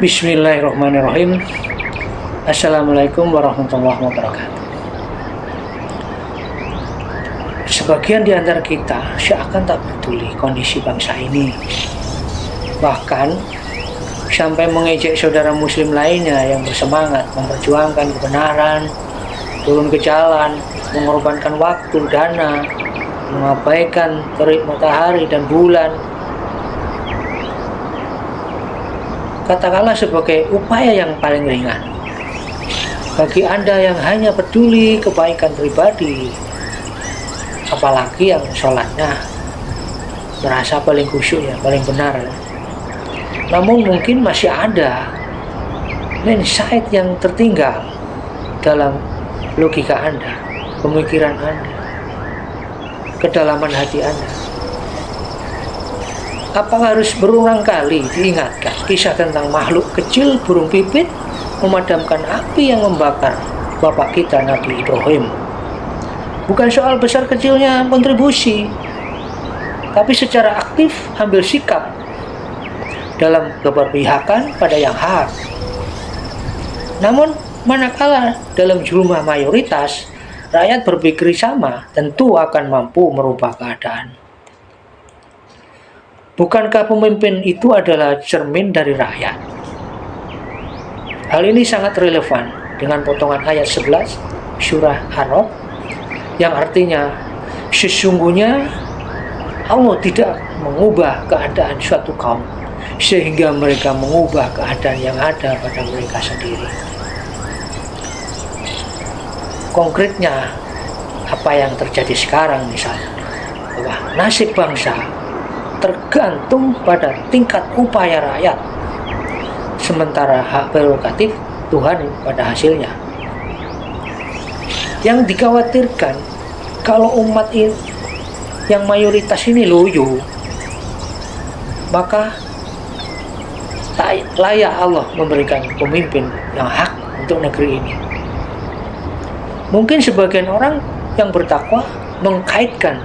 Bismillahirrahmanirrahim. Assalamualaikum warahmatullahi wabarakatuh. Sebagian di antara kita seakan tak peduli kondisi bangsa ini, bahkan sampai mengejek saudara muslim lainnya yang bersemangat memperjuangkan kebenaran, turun ke jalan, mengorbankan waktu, dana, mengabaikan terik matahari dan bulan, katakanlah sebagai upaya yang paling ringan. Bagi Anda yang hanya peduli kebaikan pribadi, apalagi yang sholatnya merasa paling khusyuk ya, paling benar. Namun mungkin masih ada insight yang tertinggal dalam logika Anda, pemikiran Anda, kedalaman hati Anda. Apa harus berulang kali diingatkan kisah tentang makhluk kecil burung pipit memadamkan api yang membakar bapak kita Nabi Ibrahim? Bukan soal besar kecilnya kontribusi, tapi secara aktif ambil sikap dalam keberpihakan pada yang hak. Namun manakala dalam jumlah mayoritas rakyat berpikir sama, tentu akan mampu merubah keadaan. Bukankah pemimpin itu adalah cermin dari rakyat? Hal ini sangat relevan dengan potongan ayat 11 surah Ar-Ra'd yang artinya sesungguhnya Allah tidak mengubah keadaan suatu kaum sehingga mereka mengubah keadaan yang ada pada mereka sendiri. Konkretnya apa yang terjadi sekarang misalnya, bahwa nasib bangsa tergantung pada tingkat upaya rakyat, sementara hak prerogatif Tuhan pada hasilnya. Yang dikhawatirkan kalau umat ini, yang mayoritas ini loyo, maka tak layak Allah memberikan pemimpin yang hak untuk negeri ini. Mungkin sebagian orang yang bertakwa mengkaitkan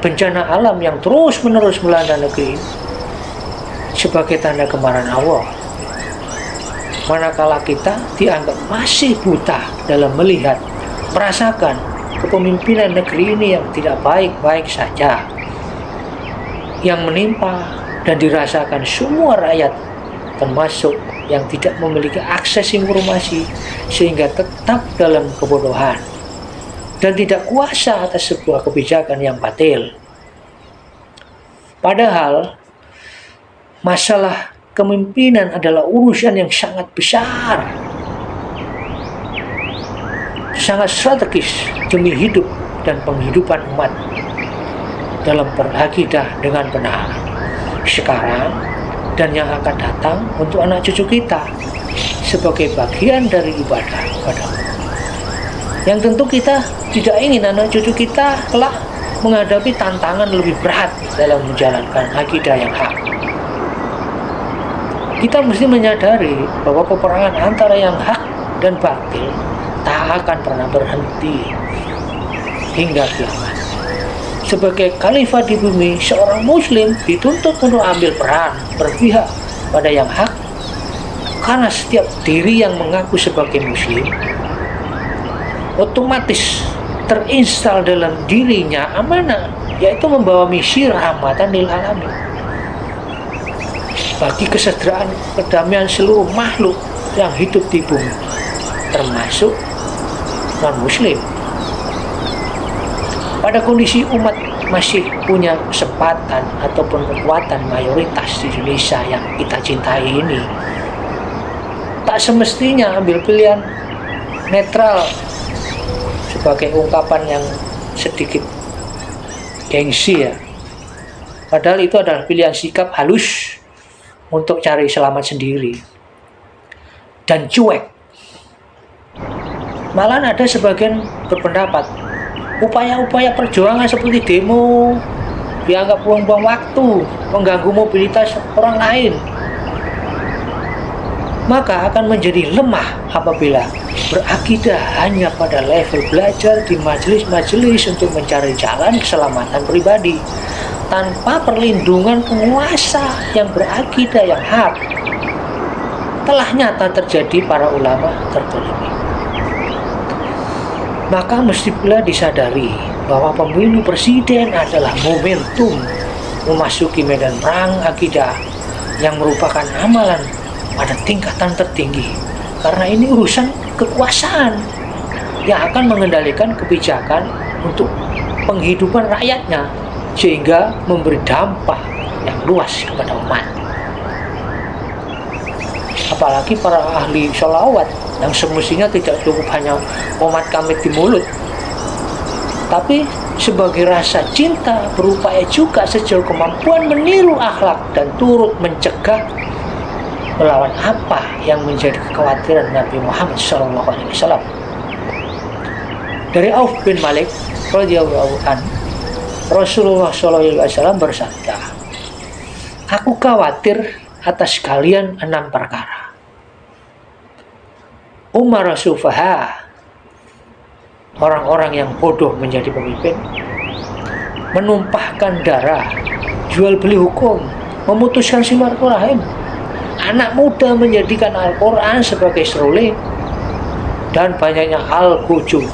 bencana alam yang terus-menerus melanda negeri sebagai tanda kemarahan Allah, manakala kita dianggap masih buta dalam melihat, merasakan kepemimpinan negeri ini yang tidak baik-baik saja, yang menimpa dan dirasakan semua rakyat, termasuk yang tidak memiliki akses informasi sehingga tetap dalam kebodohan dan tidak kuasa atas sebuah kebijakan yang batil. Padahal masalah kepemimpinan adalah urusan yang sangat besar, sangat strategis demi hidup dan penghidupan umat dalam berakidah dengan benar sekarang dan yang akan datang untuk anak cucu kita sebagai bagian dari ibadah kepada Allah. Yang tentu kita tidak ingin anak cucu kita kelak menghadapi tantangan lebih berat dalam menjalankan akidah yang hak. Kita mesti menyadari bahwa peperangan antara yang hak dan batil tak akan pernah berhenti hingga kiamat. Sebagai khalifah di bumi, seorang muslim dituntut untuk ambil peran berpihak pada yang hak, karena setiap diri yang mengaku sebagai muslim otomatis terinstal dalam dirinya amanah, yaitu membawa misi rahmatan lil alamin bagi kesejahteraan kedamaian seluruh makhluk yang hidup di bumi, termasuk non muslim. Pada kondisi umat masih punya kesempatan ataupun kekuatan mayoritas di Indonesia yang kita cintai ini, tak semestinya ambil pilihan netral sebagai ungkapan yang sedikit gengsi ya. Padahal itu adalah pilihan sikap halus untuk cari selamat sendiri dan cuek. Malah ada sebagian berpendapat upaya-upaya perjuangan seperti demo dianggap buang-buang waktu, mengganggu mobilitas orang lain, maka akan menjadi lemah apabila berakidah hanya pada level belajar di majelis-majelis untuk mencari jalan keselamatan pribadi tanpa perlindungan penguasa yang berakidah yang hak. telah nyata terjadi para ulama tertolimi. Maka mesti pula disadari bahwa pemilu presiden adalah momentum memasuki medan perang akidah yang merupakan amalan pada tingkatan tertinggi, karena ini urusan kekuasaan yang akan mengendalikan kebijakan untuk penghidupan rakyatnya, sehingga memberi dampak yang luas kepada umat. Apalagi para ahli sholawat yang semestinya tidak cukup hanya qomat kamit di mulut, tapi sebagai rasa cinta berupaya juga sejauh kemampuan meniru akhlak dan turut mencegah melawan apa yang menjadi kekhawatiran Nabi Muhammad SAW. Dari Auf bin Malik radhiyallahu anhu, Rasulullah SAW bersabda, "Aku khawatir atas kalian 6 perkara. Umar sufaha, orang-orang yang bodoh menjadi pemimpin, menumpahkan darah, jual beli hukum, memutuskan silaturahim, anak muda menjadikan Al-Quran sebagai seruling, dan banyaknya al-hujum."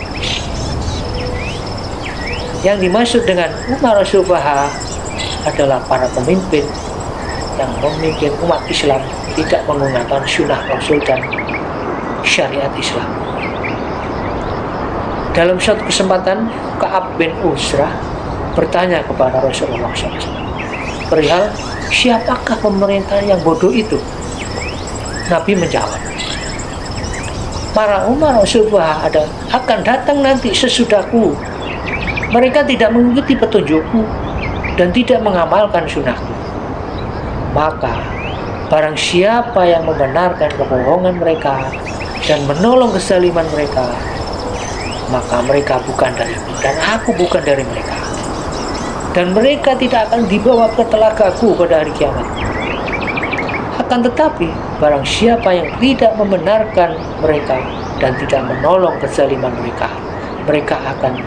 Yang dimaksud dengan Umar sufaha adalah para pemimpin yang memimpin umat Islam tidak menggunakan sunnah Rasul dan syariat Islam. Dalam suatu kesempatan, Ka'ab bin Usrah bertanya kepada Rasulullah SAW perihal siapakah pemerintah yang bodoh itu. Nabi menjawab, "Para Umar Rasulullah akan datang nanti sesudahku. Mereka tidak mengikuti petunjukku dan tidak mengamalkan sunnahku. Maka barang siapa yang membenarkan kebohongan mereka dan menolong kezaliman mereka, maka mereka bukan dariku dan aku bukan dari mereka. Dan mereka tidak akan dibawa ke telagaku pada hari kiamat. Akan tetapi barang siapa yang tidak membenarkan mereka dan tidak menolong kezaliman mereka, mereka akan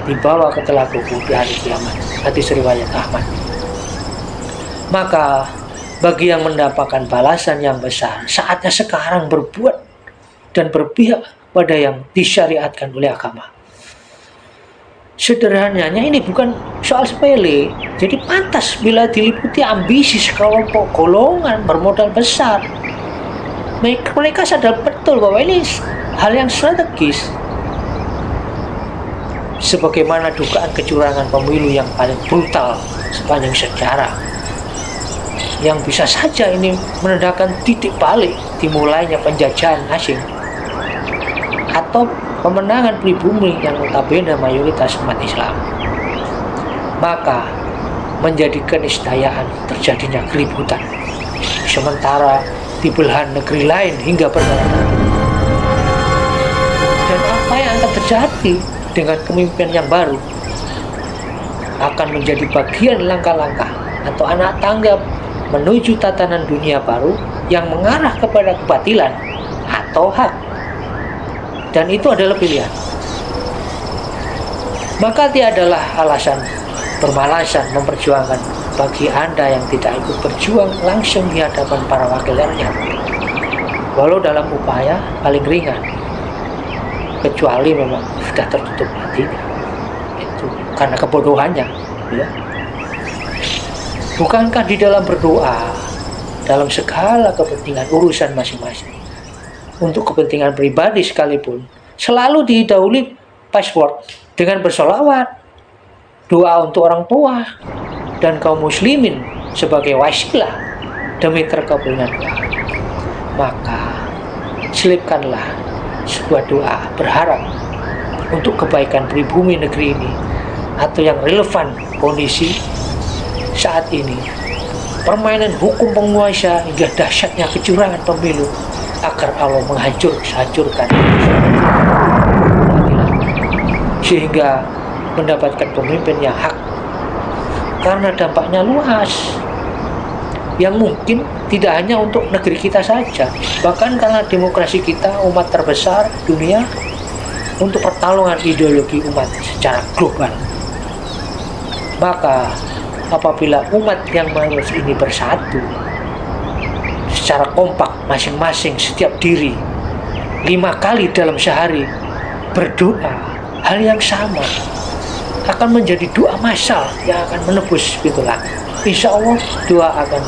dibawa ke telagaku di hari kiamat." Hadis riwayat Ahmad. Maka bagi yang mendapatkan balasan yang besar, saatnya sekarang berbuat dan berpihak pada yang disyariatkan oleh agama. Sederhananya ini bukan soal sepele, jadi pantas bila diliputi ambisi sekelompok golongan bermodal besar. Mereka sadar betul bahwa ini hal yang strategis. Sebagaimana dugaan kecurangan pemilu yang paling brutal sepanjang sejarah, yang bisa saja ini menandakan titik balik dimulainya penjajahan asing atau pemenangan pribumi yang notabene mayoritas umat Islam, maka menjadi keniscayaan terjadinya keributan, sementara di belahan negeri lain hingga berdarah-darah. Dan apa yang akan terjadi dengan kepemimpinan yang baru akan menjadi bagian langkah-langkah atau anak tangga menuju tatanan dunia baru yang mengarah kepada kebatilan atau hak. Dan itu adalah pilihan. Maka tiadalah alasan bermalasan memperjuangkan bagi Anda yang tidak ikut berjuang langsung di hadapan para wakil rakyat, walau dalam upaya paling ringan, kecuali memang sudah tertutup hatinya, itu karena kebodohannya, ya. Bukankah di dalam berdoa dalam segala kepentingan urusan masing-masing, untuk kepentingan pribadi sekalipun, selalu didahului password dengan bersolawat, doa untuk orang tua dan kaum muslimin sebagai wasilah demi terkabulnya doa? Maka selipkanlah sebuah doa berharap untuk kebaikan pribumi negeri ini atau yang relevan kondisi saat ini, permainan hukum penguasa hingga dahsyatnya kecurangan pemilu, agar Allah menghancurkan sehingga mendapatkan pemimpin yang hak, karena dampaknya luas yang mungkin tidak hanya untuk negeri kita saja, bahkan karena demokrasi kita umat terbesar dunia, untuk pertarungan ideologi umat secara global. Maka apabila umat yang mayoritas ini bersatu, secara kompak masing-masing setiap diri 5 kali dalam sehari berdoa hal yang sama, akan menjadi doa massal yang akan menebus pintu langit. Insya Allah doa akan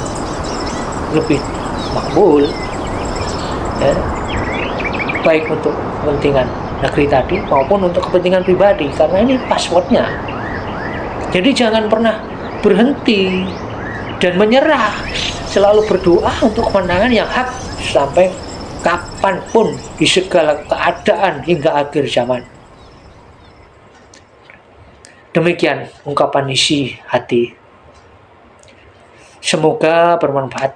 lebih makbul, ya, baik untuk kepentingan negeri tadi maupun untuk kepentingan pribadi, karena ini passwordnya. Jadi jangan pernah berhenti dan menyerah, selalu berdoa untuk kemenangan yang hak sampai kapanpun di segala keadaan hingga akhir zaman. Demikian ungkapan isi hati. Semoga bermanfaat.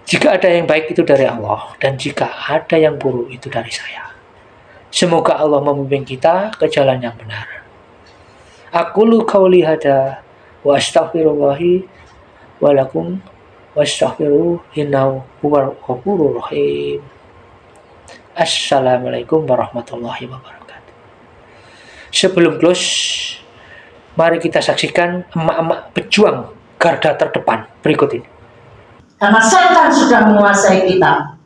Jika ada yang baik itu dari Allah, dan jika ada yang buruk itu dari saya. Semoga Allah membimbing kita ke jalan yang benar. Aqulu qauli hada wa astaghfirullahi wa lakum wastaghfiruhu innahu huwal ghafurur rahim. Assalamualaikum warahmatullahi wabarakatuh. Sebelum close, mari kita saksikan emak-emak pejuang garda terdepan berikut ini. Karena setan sudah menguasai kita,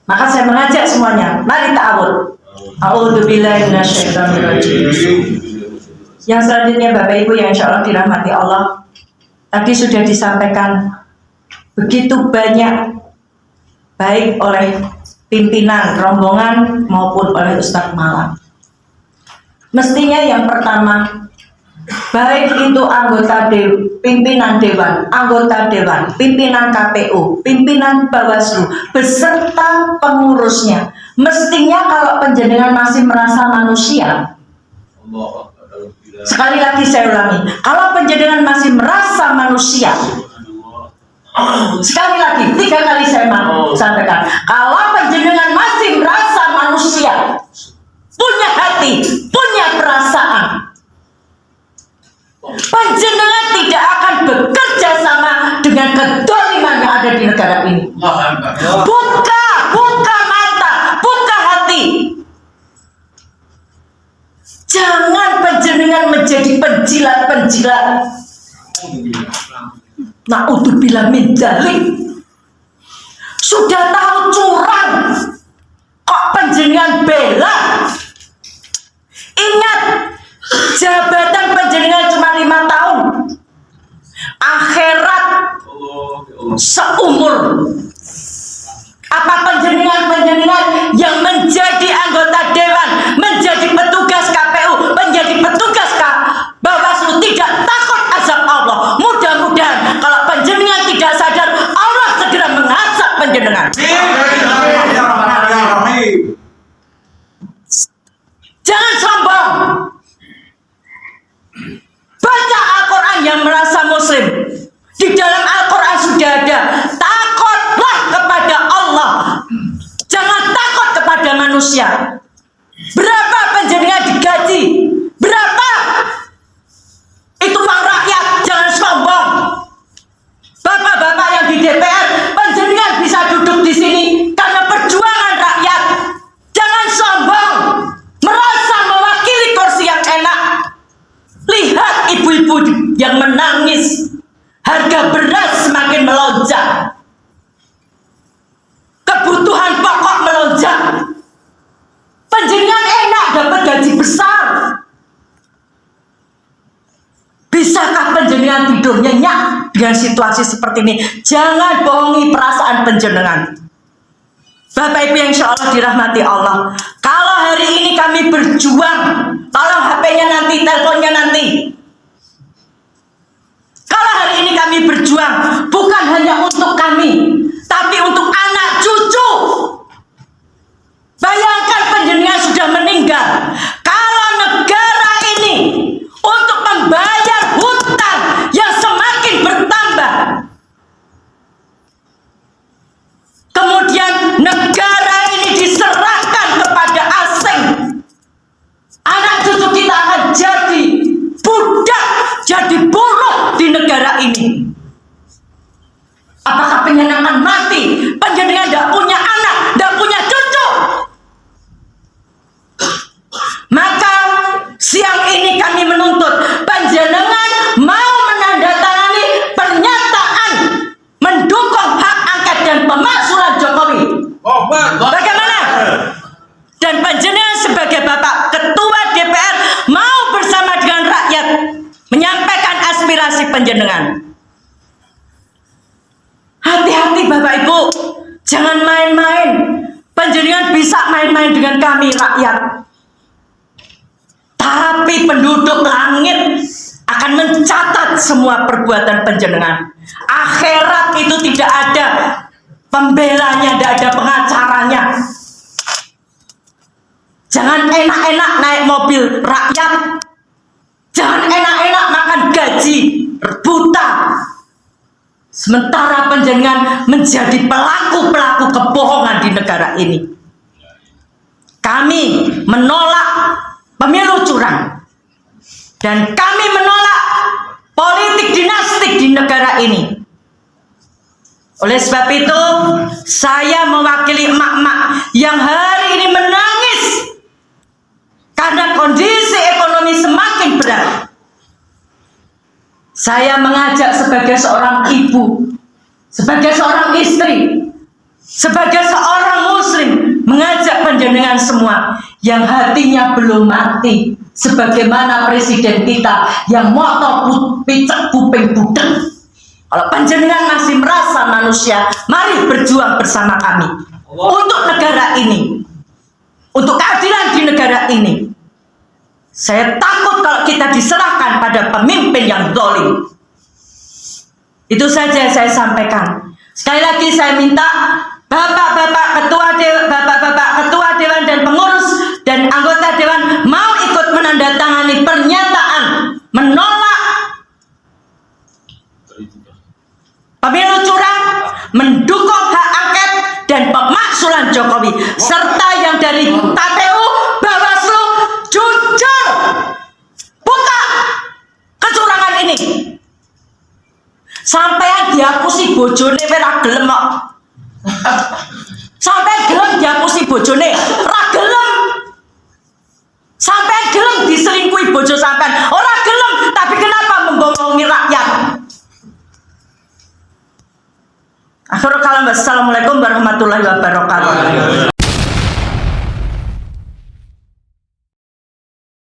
maka saya mengajak semuanya, mari ta'awud. A'udzubillahi minasyaitonirrajim. Yang selanjutnya Bapak Ibu yang insya Allah dirahmati Allah, tadi sudah disampaikan begitu banyak, baik oleh pimpinan rombongan maupun oleh Ustadz Malang. Mestinya yang pertama, baik itu anggota pimpinan dewan, anggota dewan, pimpinan KPU, pimpinan Bawaslu, beserta pengurusnya, mestinya kalau panjenengan masih merasa manusia, sekali lagi saya ulangi, kalau panjenengan masih merasa manusia, sekali lagi, 3 kali saya sampaikan, kalau panjenengan masih merasa manusia, punya hati, punya perasaan, panjenengan tidak akan bekerja sama dengan kedoliman yang ada di negara ini. Buka mata, buka hati. Jangan panjenengan menjadi penjilat-penjilat. Na'udzubillah min dzalik. Sudah tahu curang, kok panjenengan bela? Ingat, jabatan panjenengan cuma 5 tahun, akhirat seumur. Apa panjenengan yang menjadi anggota dewan, menjadi petugas KPU, menjadi petugas Bawaslu tidak takut azab Allah? Mudah-mudahan kalau panjenengan tidak sadar, Allah segera mengazab panjenengan. Jangan sombong. Baca Al-Quran yang merasa muslim. Di dalam Al-Quran sudah ada, takutlah kepada Allah, jangan takut kepada manusia. Berapa panjenengan digaji? Berapa? Itu uang rakyat, jangan sombong. Bapak-bapak yang di DPR, panjenengan bisa duduk di sini karena perjuangan rakyat. Jangan sombong, merasa mewakili kursi yang enak. Lihat ibu-ibu yang menangis, harga beras semakin melonjak, kebutuhan pokok melonjak. Panjenengan enak dapat gaji besar. Bisakah panjenengan tidur nyenyak dengan situasi seperti ini? Jangan bohongi perasaan panjenengan. Bapak Ibu yang insya Allah dirahmati Allah, kalau hari ini kami berjuang, kalau HP-nya nanti, teleponnya nanti, kalau hari ini kami berjuang bukan hanya untuk kami, tapi untuk anak cucu. Bayangkan panjenengan sudah meninggal, kalau negara ini untuk membayar hutang yang semakin bertambah, kemudian negara ini diserahkan kepada asing, anak cucu kita akan jadi budak, jadi buruh di negara ini. Apakah panjenengan akan mati? Panjenengan tidak punya anak, tidak punya cucu. Maka siang ini kami menuntut panjenengan mau menandatangani pernyataan mendukung hak angket bisa main-main dengan kami rakyat. Tapi penduduk langit akan mencatat semua perbuatan panjenengan. Akhirat itu tidak ada pembelanya, tidak ada pengacaranya. Jangan enak-enak naik mobil rakyat, jangan enak-enak makan gaji buta, sementara panjenengan menjadi pelaku-pelaku kebohongan di negara ini. Kami menolak pemilu curang, dan kami menolak politik dinastik di negara ini. Oleh sebab itu, saya mewakili emak-emak yang hari ini menangis karena kondisi ekonomi semakin berat. Saya mengajak sebagai seorang ibu, sebagai seorang istri, sebagai seorang muslim, mengajak panjenengan semua yang hatinya belum mati, sebagaimana presiden kita yang moto picek kuping budek. Kalau panjenengan masih merasa manusia, mari berjuang bersama kami untuk negara ini, untuk keadilan di negara ini. Saya takut kalau kita diserahkan pada pemimpin yang zalim. Itu saja yang saya sampaikan. Sekali lagi saya minta bapak-bapak ketua dewan dan pengurus dan anggota dewan mau ikut menandatangani pernyataan menolak pemilu curang, mendukung hak angket dan pemakzulan Jokowi, serta yang dari KPU, Bawaslu jujur buka kecurangan ini. Sampai dihapusi bojone ora gelem kok. Sampai gelem dihapusi bojone ora gelem. Sampai gelem diselingkuhi bojo sampean ora gelem, tapi kenapa membohongi rakyat? Akhirul kalam, wassalamualaikum warahmatullahi wabarakatuh.